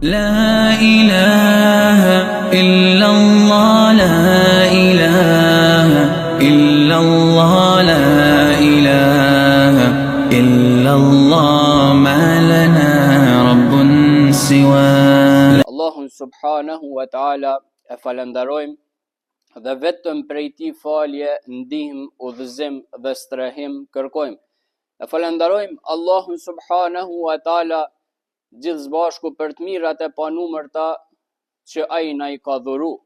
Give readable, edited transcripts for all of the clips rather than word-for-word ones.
لا إله إلا الله لا إله إلا الله لا إله إلا الله ما لنا رب سواه. Allahun subhanahu wa ta'ala e falenderojmë dhe vetëm prej tij falje, ndihmë, udhëzim dhe strehim kërkojmë. E falenderojmë Allahun subhanahu wa ta'ala gjithë bashku për të mirat e panumërta që ai na I ka dhuru.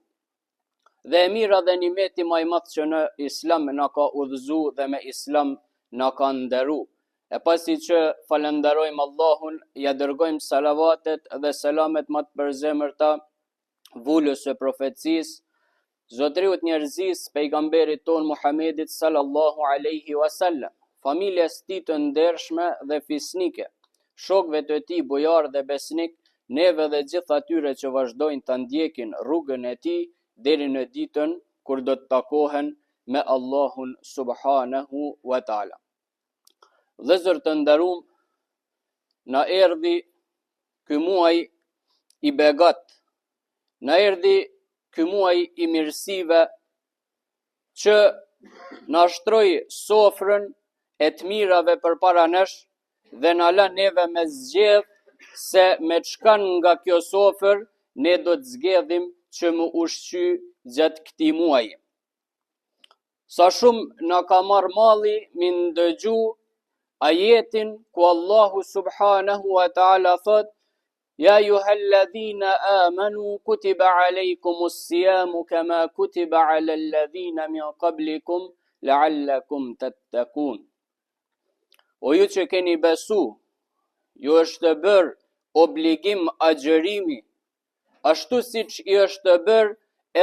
Dhe e mira dhe nimeti më I madh që në Islam na ka udhëzu dhe me Islam na ka nderu. E pasi që falenderojmë Allahun, ja dërgojmë salavatet dhe selamet më të përzemërta vulës së profecisë, zotriut njerëzisë, pejgamberit ton Muhamedit sallallahu alaihi wasallam, familjes tij të ndershme dhe fisnike, shokëve të tij bujar dhe besnik, neve dhe gjithë atyre që vazhdojnë të ndjekin rrugën e tij deri në ditën kur do të takohen me Allahun subhanahu wa taala. Vëllezër të nderuam, na erdhi ky muaj I begat, na erdhi ky muaj I mirësive që na shtroi sofrën e të mirave përpara nesh dhe na la neve me zgjedh se me çka nga kjo sofër ne do të zgjedhim që mu ushqy gjatë këtij muaji. Sa shumë na ka marrë malli mi ndëgju ajetin ku Allahu subhanahu wa ta'ala thot: Ja ayyuhalladhina amanu kutiba alaykumus siyamu kama kutiba alal ladhina min qablikum la'allakum tattaqun. O ju që keni besu, ju është bërë obligim agjërimi, ashtu siç I është bërë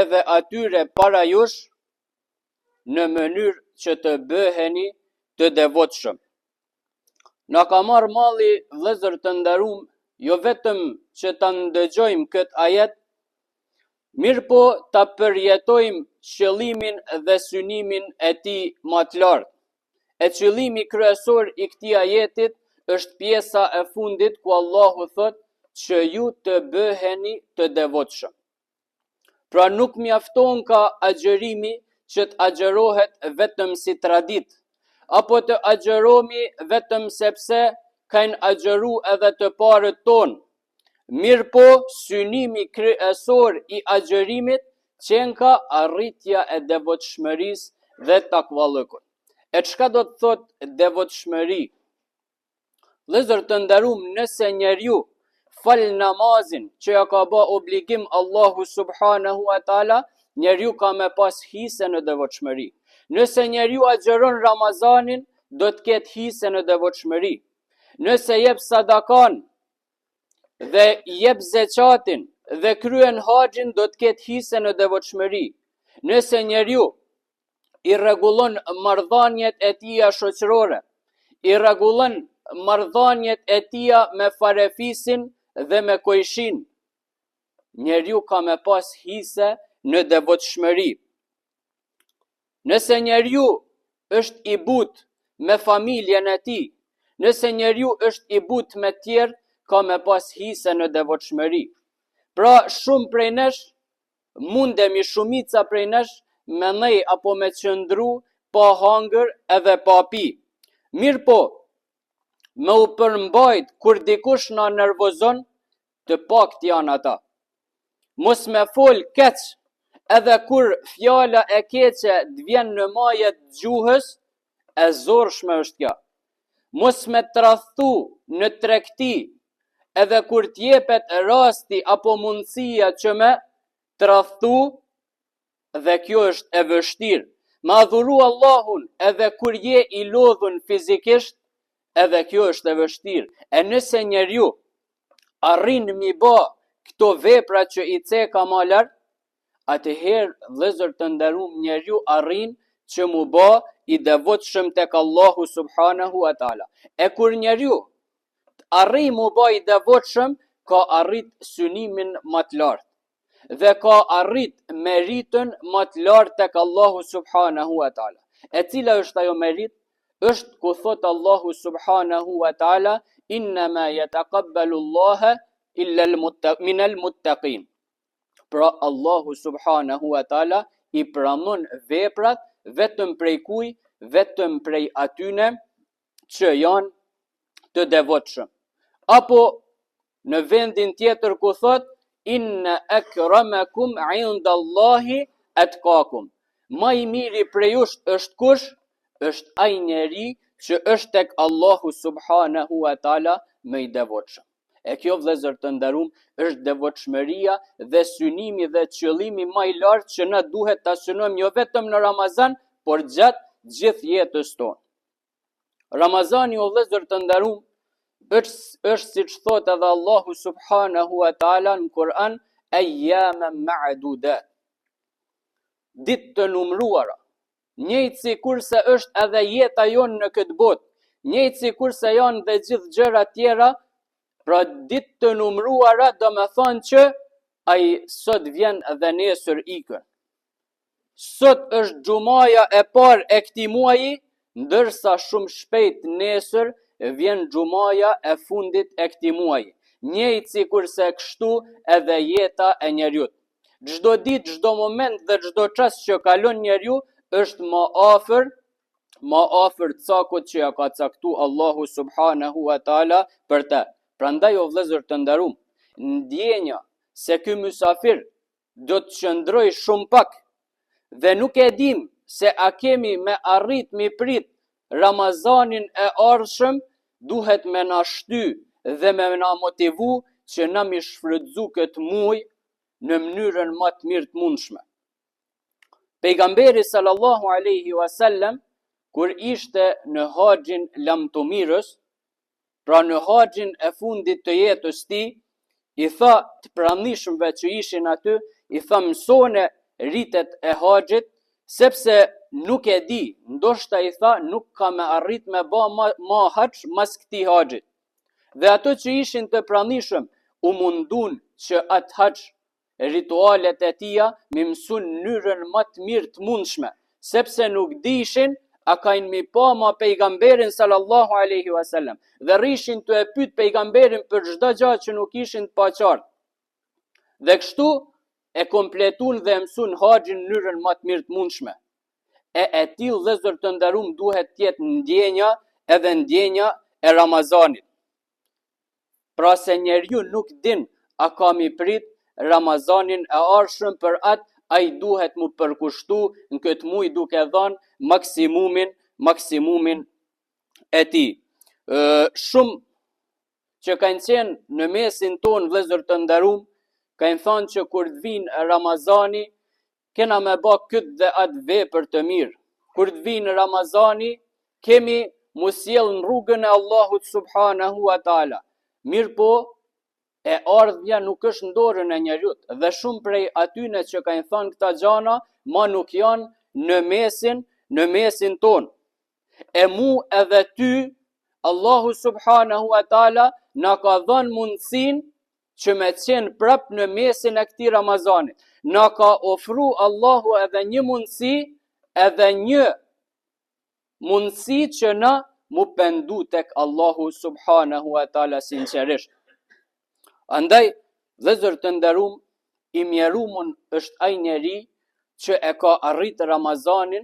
edhe atyre para jush, në mënyrë që të bëheni të devotshëm. Na ka marrë malli, vëllezër të nderuam, jo vetëm që ta ndëgjojmë këtë ajet, mirë po ta përjetojmë qëllimin dhe synimin e tij më të lartë. E qëllimi kryesor I këtij ajetit është pjesa e fundit ku Allahu thot që ju të bëheni të devotshëm. Pra nuk mjafton ka agjërimi që të agjërohet vetëm si traditë, apo të agjëromi vetëm sepse kanë agjëru edhe të parët tonë. Mirë po, synimi kryesor I agjërimit qenë ka arritja e devotshmërisë dhe takvallëkut. E çka do të thot devotshmëri? Vëllezër të nderuam, nëse njeriu fal namazin që ja ka bë obligim Allahu subhanahu wa taala, njeriu ka me pas hise në devotshmëri. Nëse njeriu agjëron Ramazanin, do të ketë hise në devotshmëri. Nëse jep sadakan dhe jep zeqatin dhe kryen haxhin, do të ketë hise në devotshmëri. Nëse njeriu I rregullon marrëdhëniet e tija shoqërore, I rregullon marrëdhëniet e tija me farefisin dhe me kojshin, njeriu ka me pas hise në devotshmëri. Nëse njeriu është I but me familjen e tij, nëse njeriu është I but me tjerë, ka me pas hise në devotshmëri. Pra shumë prej nesh, mundemi shumica prej nesh, me nej apo me qëndru pa hangër edhe pa pi. Mirë po, me u përmbajt kur dikush na nervozon, të pakt janë ata. Mos me fol keq, edhe kur fjala e keqe të vjen në majet gjuhës, e zorshme është kjo. Mos me tradhtu në tregti, edhe kur t'jepet rasti apo mundësia që me tradhtu, dhe kjo është e vështirë. Me adhuru Allahun edhe kur je I lodhun fizikisht, edhe kjo është e vështirë. E nëse njeriu arrin mi bë këto vepra që I ceka më lart, atëherë vëllezër të nderuam, njeriu arrin që mu bë I devotshëm tek Allahu subhanahu wa taala. E kur njeriu arrin mu bë I devotshëm, ka arrit synimin më të lartë dhe ka arrit meritën më të lartë tek Allahu subhanahu wa taala. E cila është ajo merit? Është ku thot Allahu subhanahu wa taala: Innama yataqabbalu Allaha illa minal muttaqin. Pra Allahu subhanahu wa taala i pranon veprat vetëm prej kuj, vetëm prej atyne që janë të devotshëm. Apo në vendin tjetër ku thot inna akramakum indallahi atqakum. Më i miri prej jush është kush? Është ai njeri që është tek Allahu subhanahu wa taala më i devotshëm. E kjo vëllezër të nderuam është devotshmëria dhe synimi dhe qëllimi më i lartë që na duhet ta synojmë jo vetëm në Ramazan, por gjatë gjithë jetës tonë. Ramazani o vëllezër të nderuam është siç thot edhe Allahu subhanahu wa taala në Kur'an, ayyaman ma'dudat. Ditë të numëruara. Njëjtë sikurse është edhe jeta jonë në këtë botë, njëjtë sikurse janë dhe gjithë gjërat tjera, pra ditë të numëruara do me thonë që ai sot vjen dhe nesër ikën. Sot është xhumaja e parë e këtij muaji, ndërsa shumë shpejt nesër vjen xhumaja e fundit e këtij muaji. Njëjtë sikurse kështu edhe jeta e njeriu. Çdo ditë, çdo moment dhe çdo çast që kalon njeriu është më afër cakut që ja ka caktuar Allahu subhanahu wa taala për të. Prandaj o vëllezër të nderuam, ndjenja se ky mysafir do të qëndroj shumë pak dhe nuk e dim se a kemi me arrit mi prit Ramazanin e ardhshëm, duhet me na shty dhe me na motivu që na mi shfrytzu këtë muaj në mënyrën më të mirë të mundshme. Pejgamberi sallallahu alaihi wasallam kur ishte në haxhin lamtumirës, pra në haxhin e fundit të jetës tij, i tha të pranishmëve që ishin aty, i tha mësone ritet e haxhit, sepse nuk e di, ndoshta i tha nuk ka me arrit me ba ma hax mas këtij haxhit. Dhe ato që ishin të pranishëm u mundun që atë hax ritualet e tia mi mësun mënyrën më të mirë të mundshme, sepse nuk dishin a kajnë mi pa ma pejgamberin sallallahu alaihi wasallam dhe rishin të e pyet pejgamberin për çdo gjë që nuk ishin të paqartë. Dhe kështu e kompletun dhe mësun haxhin në mënyrën më të mirë të mundshme. E tillë vëllezër të nderuam duhet të jetë ndjenja edhe ndjenja e Ramazanit. Pra se njeriu nuk din a ka mi prit Ramazanin e ardhshëm, për atë ai duhet mu përkushtu në këtë muaj duke dhënë maksimumin e tij. Shumë që kanë qenë në mesin ton vëllezër të nderuam, kanë thënë që kur të vinë Ramazani, kena me bë këtë dhe atë vepër të mirë. Kur të vinë Ramazani, kemi mu sjell në rrugën e Allahut subhanahu wa taala. Mirë po, e ardhmja nuk është në dorën e njeriut, dhe shumë prej atyne që kanë thënë këta gjana, ma nuk janë në mesin ton. E mu edhe ty, Allahu subhanahu wa taala na ka dhënë mundësin që me qenë prap në mesin e këtij Ramazanit. Na ka ofru Allahu edhe një mundësi që na mu pendu tek Allahu subhanahu wa taala sinqerisht. Andaj, vëllezër të nderuam, i mjerumun është ai njeri që e ka arrit Ramazanin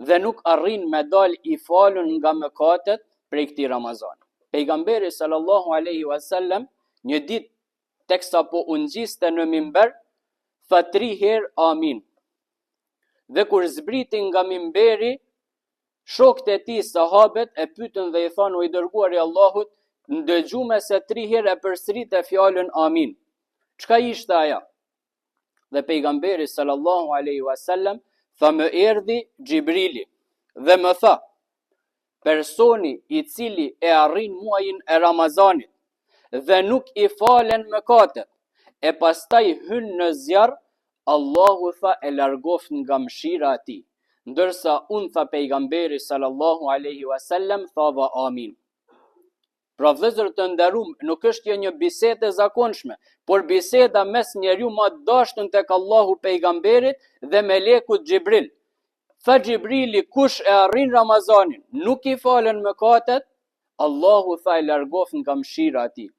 dhe nuk arrin me dal i falun nga mëkatet prej këtij Ramazani. Pejgamberi sallallahu alaihi wasallam një ditë teksa po u ngjiste në mimber, tha 3 herë amin. Dhe kur zbriti nga mimberi, shokët e tij sahabet e pyetën dhe i thanë: "O i dërguari i Allahut, ndëgjume se 3 herë e përsërite fjalën amin. Çka ishte ajo?" Dhe pejgamberi sallallahu alaihi wasallam tha: "Më erdhi Xhibrili dhe më tha: personi i cili e arrin muajin e Ramazanit dhe nuk i falen mëkatet, e pastaj hyn në zjarr, Allahu tha e largoft nga mëshira e tij." Ndërsa unë tha pejgamberi sallallahu alaihi wasallam thava amin. Pra vëllezër të nderuam, nuk është një bisedë e zakonshme, por biseda mes njeriu më të dashtën tek Allahu pejgamberit dhe melekut Xhibril. Tha Xhibrili, kush e arrin Ramazanin, nuk i falen mëkatet, Allahu tha e largoft nga mëshira e tij.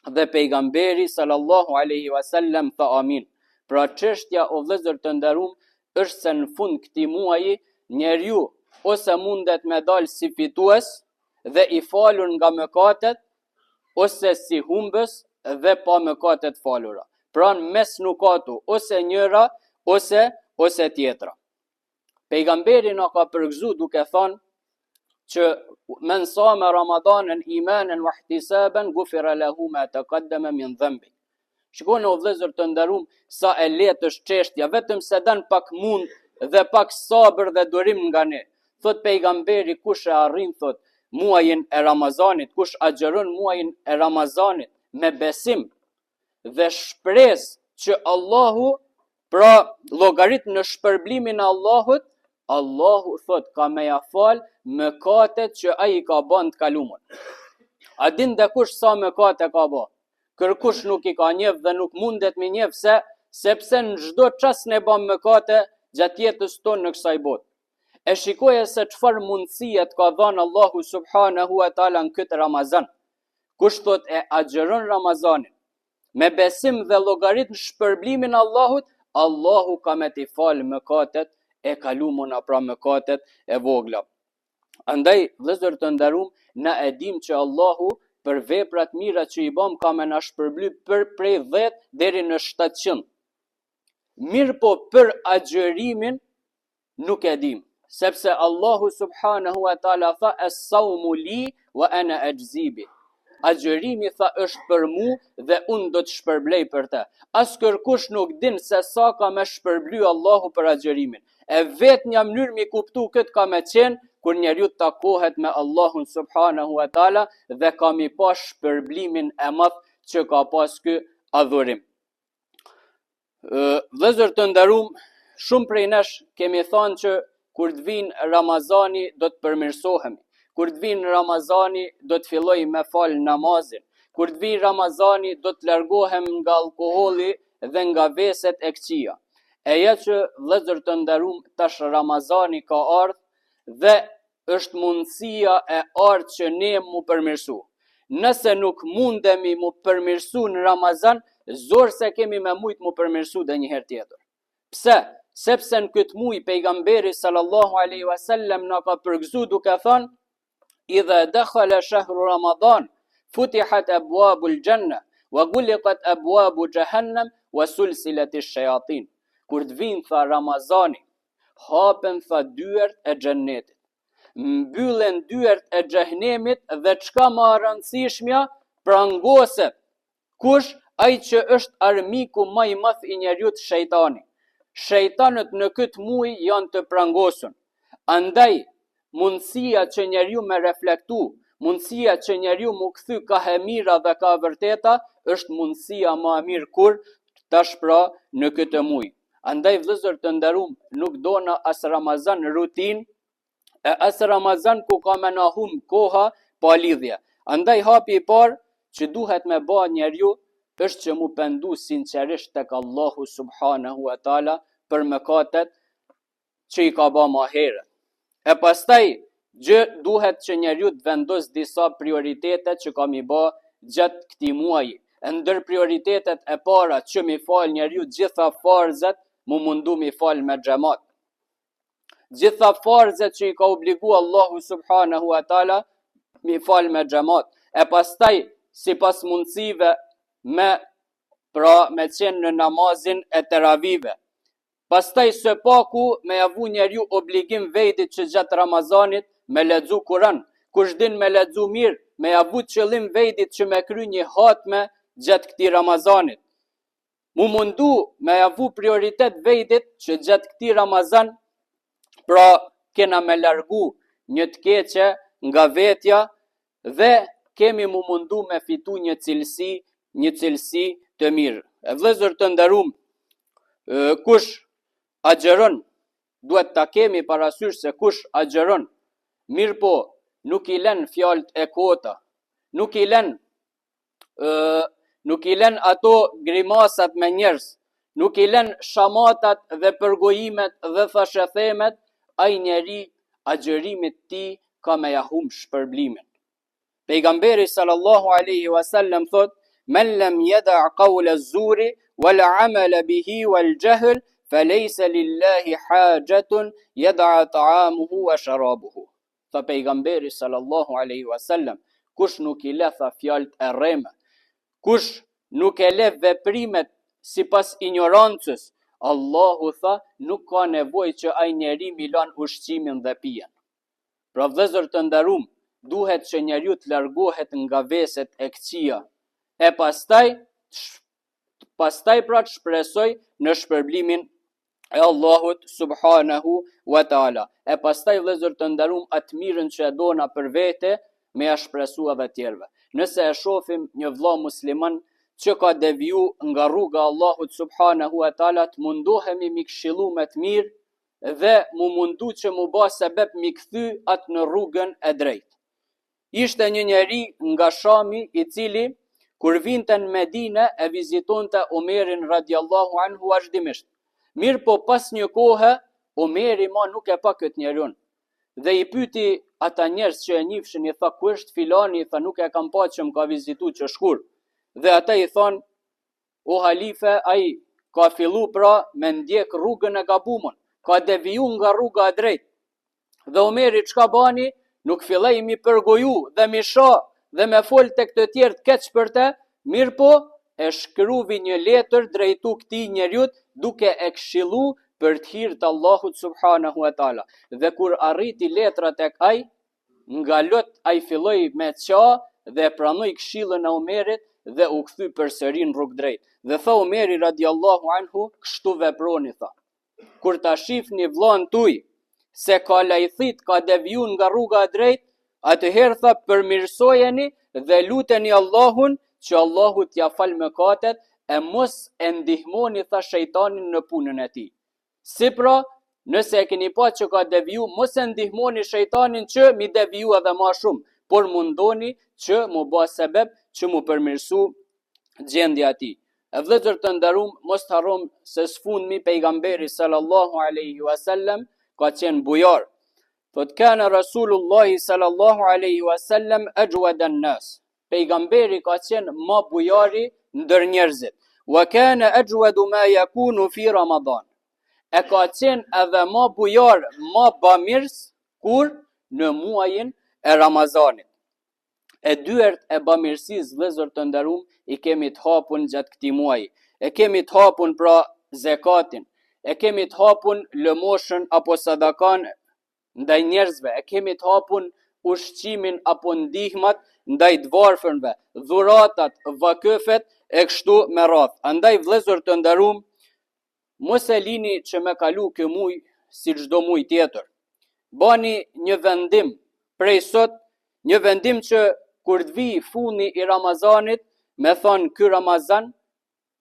Dhe pejgamberi sallallahu alaihi wasallam tha amin. Pra çështja o vëllezër të nderuam është se në fund këtij muaji njeriu ose mundet me dalë si fitues dhe i falur nga mëkatet, ose si humbës dhe pa mëkatet falura. Pra në mes nuk ka tu ose njëra ose tjetra. Pejgamberi na ka përgëzu duke thënë që men sama Ramadanen imanen wa ihtisaban gufira lahu ma taqaddama min dhanbi. Shikoni o vëllezër të nderuam sa e lehtë është çështja, vetëm se dan pak mund dhe pak sabër dhe durim nga ne. Thot pejgamberi, kush e arrin thot muajin e Ramazanit, kush agjeron muajin e Ramazanit me besim dhe shpresë që Allahu, pra llogarit në shpërblimin e Allahut, Allahu thot ka me ja fal mëkatet që ai ka bën të kaluar. A din dhe kush sa mëkate ka bë? Kërkush nuk i ka njeh dhe nuk mundet me njeh sepse në çdo çast ne bëm mëkate gjatë jetës tonë në kësaj botë. E shikoje se çfarë mundësie ka dhënë Allahu subhanahu wa taala në këtë Ramazan. Kush thot e agjeron Ramazanin me besim dhe llogarit në shpërblimin e Allahut, Allahu ka me t'i fal mëkatet e kalumona, pra mëkatet e vogla. Andaj vëllezër të nderuam, na e dim që Allahu për veprat mira që i bëm ka me na shpërbly për prej 10 deri në 700. Mirë po për agjerimin nuk e dim, sepse Allahu subhanahu wa taala tha as-sawmu li wa ana ajzi bi. Agjerimi tha është për mu dhe unë do të shpërblej për te. As kërkush nuk din se sa ka me shpërbly Allahu për agjerimin. E vetë një mënyrë mi kuptu këtë ka me qenë kur njeriu takohet me Allahun subhanahu wa taala dhe ka mi pas shpërblimin e madh që ka pas ky adhurim. Vëllezër të nderuam, shumë prej nesh kemi thënë që kur të vinë Ramazani do të përmirësohemi. Kur të vinë Ramazani do të filloj me fal namazin. Kur të vinë Ramazani do të largohem nga alkooli dhe nga veset e këqija. E jetë që vëllezër të nderuam, tash Ramazani ka ardhur dhe është mundësia e ardhur që ne mu përmirësu. Nëse nuk mundemi mu përmirësu në Ramazan, zorë se kemi me mujt mu përmirësu dhe njëherë tjetër. Pse? Sepse në këtë muj pejgamberi sallallahu alaihi wasallam na ka përgëzu duke thënë: idha dakhala shahru Ramadan, futihat abwabul janna, wa ghuliqat abwabu jahannam, wa sulsilat ash-shayatin. Kur të vinë tha Ramazani, hapen tha dyert e xhennetit, mbyllen dyert e xhehenemit dhe çka më e rëndësishmja, prangoset. Kush? Ai që është armiku më i madh i njeriut, shejtani. Shejtanët në këtë muaj janë të prangosur. Andaj mundësia që njeriu me reflektu, mundësia që njeriu mu kthy ka e mira dhe ka vërteta, është mundësia më e mirë kur tash pra në këtë muaj. Andaj vëllezër të nderuam, nuk dona as Ramazan rutinë, e as Ramazan ku ka me na humb koha pa lidhje. Andaj hapi i parë që duhet me bë njeriu është që mu pendu sinqerisht tek Allahu subhanahu wa taala për mëkatet që i ka bë më herët. E pastaj gjë duhet që njeriu të vendos disa prioritete që ka mi bë gjatë këtij muaji. Ndër prioritetet e para që mi fal njeriu gjitha farzet, mu mundu mi fal me xhamat. Gjitha farzet që i ka obligu Allahu subhanahu wa taala mi fal me xhamat. E pastaj sipas mundësive me qenë në namazin e teravive. Pastaj së paku me javu njeriu obligim vetit që gjatë Ramazanit me lexu Kur'an. Kush din me lexu mirë, me javu qëllim vetit që me kry një hatme gjatë këtij Ramazanit. Mu mundu me javu prioritet vetit që gjatë këtij Ramazan, pra kena me largu një të keqe nga vetja dhe kemi mu mundu me fitu një cilësi të mirë. E vëllezër të nderuam, kush agjeron, duhet ta kemi parasysh se kush agjeron, mirë po, nuk i lën fjalët e kota, nuk i lën ato grimasat me njerëz, nuk i lën shamatat dhe përgojimet dhe thashethemet, ai njeri agjerimit ti ka me ja humb shpërblimin. Pejgamberi sallallahu alaihi wasallam thot: men lam yada' qawla az-zuri wal 'amala bihi wal jahl faleysa lillahi hajatun yada' ta'amuhu wa sharabuhu. Tha pejgamberi sallallahu alaihi wasallam, kush nuk i le tha fjalët e rreme, kush nuk e le veprimet sipas ignorancës, Allahu tha nuk ka nevojë që ai njeri mi lan ushqimin dhe pijen. Pra vëllezër të nderuam, duhet që njeriu të largohet nga veset e këqija, e pastaj pra të shpresoj në shpërblimin e Allahut subhanahu wa taala. E pastaj vëllezër të nderuam, atë mirën që e dona për vete me ja shpresu edhe tjerëve. Nëse e shohim një vëlla musliman që ka deviju nga rruga Allahut subhanahu wa taala, të mundohemi mi këshillu me të mirë dhe mu mundu që mu ba sebeb mi kthy atë në rrugën e drejtë. Ishte një njeri nga Shami i cili kur vinte në Medinë e vizitonte Omerin radiallahu anhu vazhdimisht. Mirë po pas një kohë, Omeri ma nuk e pa këtë njerin. Dhe i pyti ata njerëz që e njifshin, i tha ku është filani, i tha nuk e kam pa që më ka vizitu që shkur. Dhe ata i thonë, o halife, ai ka fillu pra me ndjek rrugën e gabumën, ka deviju nga rruga e drejtë. Dhe Omeri çka bani, nuk filloi mi përgoju dhe mi sha dhe me fol tek të tjerë të keq për te, mirë po e shkruvi një letër drejtu këtij njeriut duke e këshillu për të hir të Allahut subhanahu wa taala. Dhe kur arriti letra tek ai, nga lot ai filloi me qa dhe pranoi këshillën e Omerit dhe u kthy përsëri në rrugë drejt. Dhe tha Omeri radiallahu anhu, kështu veproni tha. Kur ta shifni vllon tuj se ka lajthit, ka deviju nga rruga e drejt, atëherë tha përmirësojeni dhe luteni Allahun që Allahu t'ja fal mëkatet e mos e ndihmoni tha shejtanin në punën e tij. Si pra, nëse e keni pa që ka deviju, mos e ndihmoni shejtanin që mi deviju edhe ma shumë, por mundoni që mu ba sebeb që mu përmirësu gjendja e tij. E vëllezër të nderuam, mos harrom se sfundmi pejgamberi sallallahu alaihi wasallam ka qenë bujar. Thot kana Rasulullahi sallallahu alaihi wasallam ajwada an-nas. Pejgamberi ka qenë ma bujari ndër njerëzit. Wa kana ajwadu ma yakunu fi Ramadan. E ka qenë edhe ma bujar, ma bamirës kur në muajin e Ramazanit. E dyert e bamirësisë vëllezër të nderuam i kemi të hapun gjatë këtij muaji. E kemi të hapun pra zekatin, e kemi të hapun lëmoshën apo sadakan ndaj njerëzve, e kemi të hapun ushqimin apo ndihmat ndaj të varfërnve, dhuratat, vakëfet e kështu me radhë. Andaj vëllezër të nderuam, mos e lini që me kalu ky muaj si çdo muaj tjetër. Bani një vendim prej sot, një vendim që kur të vi funi i Ramazanit, me thonë ky Ramazan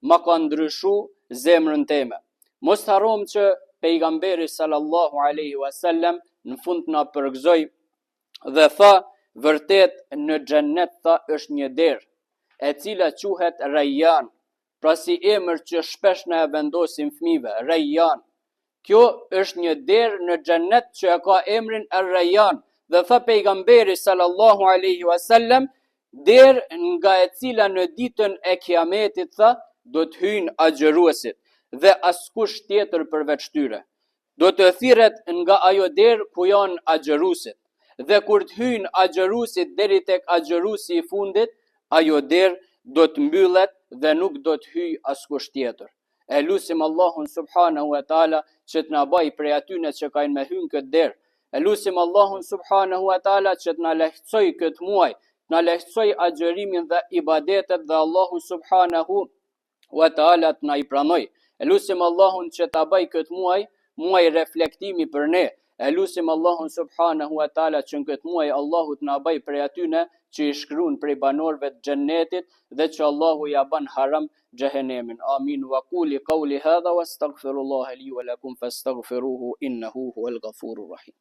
ma ka ndryshu zemrën time. Mos harrom që pejgamberi sallallahu alaihi wasallam në fund na përgëzoi dhe tha, vërtet në xhennet tha është një derë, e cila quhet Rayyan, pra si emër që shpesh na e vendosim fëmijëve, Rayyan. Kjo është një derë në xhennet që e ka emrin Ar-Rayyan. Dhe tha pejgamberi sallallahu alaihi wasallam, derë nga e cila në ditën e kiametit tha, do të hyjnë agjëruesit dhe askush tjetër përveç tyre. Do të thirret nga ajo derë ku janë agjëruesit. Dhe kur të hyjnë agjëruesit deri tek agjëruesi i fundit, ajo derë do të mbyllet dhe nuk do të hyjë askush tjetër. E lutim Allahun subhanahu wa taala që të na bëj prej atyre që kanë me hyrë këtë derë. E lutim Allahun subhanahu wa taala që të na lehtësoj këtë muaj, na lehtësoj agjërimin dhe ibadetet dhe Allahu subhanahu wa taala të na i pranoj. E lutim Allahun që ta bëj këtë muaj reflektimi për ne. E lutim Allahun subhanahu wa taala që në këtë muaj Allahu të na bëj prej atyre që i shkruan prej banorëve të xhennetit dhe që Allahu ja bën haram xhehenemin. Amin. Wa quli qawli hadha wastaghfirullaha li wa lakum fastaghfiruhu innahu huwal ghafurur rahim.